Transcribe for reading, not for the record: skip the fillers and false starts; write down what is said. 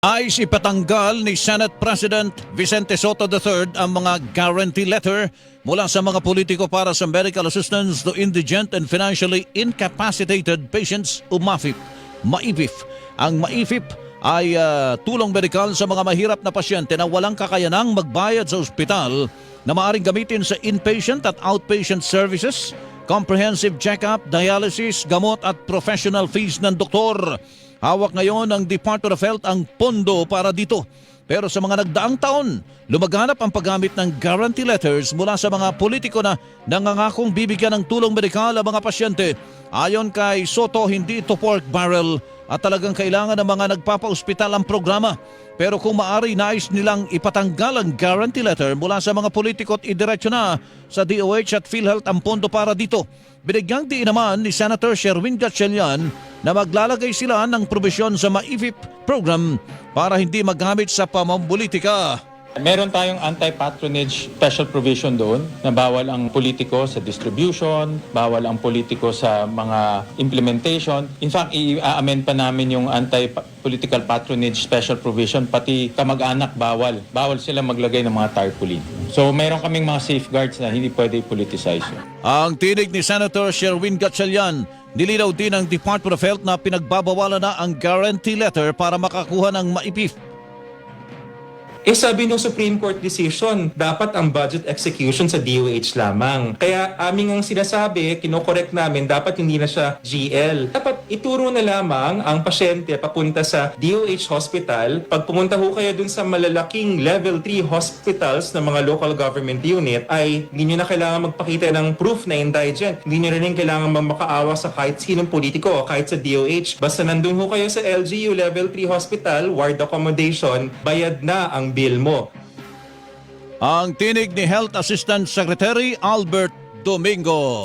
Nais ipatanggal ni Senate President Vicente Sotto III ang mga guarantee letter mula sa mga politiko para sa medical assistance to indigent and financially incapacitated patients o MAFIP. MAIPIF. Ang MAIPIF ay tulong medikal sa mga mahirap na pasyente na walang kakayanang magbayad sa ospital na maaaring gamitin sa inpatient at outpatient services, comprehensive check-up, dialysis, gamot at professional fees ng doktor. Hawak ngayon ng Department of Health ang pondo para dito. Pero sa mga nagdaang taon, lumaganap ang paggamit ng guarantee letters mula sa mga politiko na nangangakong bibigyan ng tulong medikal ang mga pasyente. Ayon kay Sotto, hindi ito pork barrel at talagang kailangan ng mga nagpapa-ospital ang programa. Pero kung maaari, nais nilang ipatanggal ang guarantee letter mula sa mga politiko at idiretso na sa DOH at PhilHealth ang pondo para dito. Binigyang diin naman ni Senator Sherwin Gatchalian na maglalagay sila ng probisyon sa MAIPIF program para hindi magamit sa pamampolitika. Meron tayong anti-patronage special provision doon na bawal ang politiko sa distribution, bawal ang politiko sa mga implementation. In fact, i-amend pa namin yung anti-political patronage special provision, pati kamag-anak bawal. Bawal sila maglagay ng mga tarpaulin. So meron kaming mga safeguards na hindi pwede politicize. Ang tinig ni Senator Sherwin Gatchalian, nilinaw din ng Department of Health na pinagbabawalan na ang guarantee letter para makakuha ng MAIPIF. Sabi ng Supreme Court decision, dapat ang budget execution sa DOH lamang. Kaya aming ang sinasabi, kinokorek namin, dapat hindi na siya GL. Dapat ituro na lamang ang pasyente papunta sa DOH hospital. Pag pumunta ho kayo dun sa malalaking level 3 hospitals ng mga local government unit, ay hindi nyo na kailangan magpakita ng proof na indigent. Hindi nyo rin kailangan makaawa sa kahit sinong politiko, kahit sa DOH. Basta nandun ho kayo sa LGU level 3 hospital, ward accommodation, bayad na ang bill mo. Ang tinig ni Health Assistant Secretary Albert Domingo.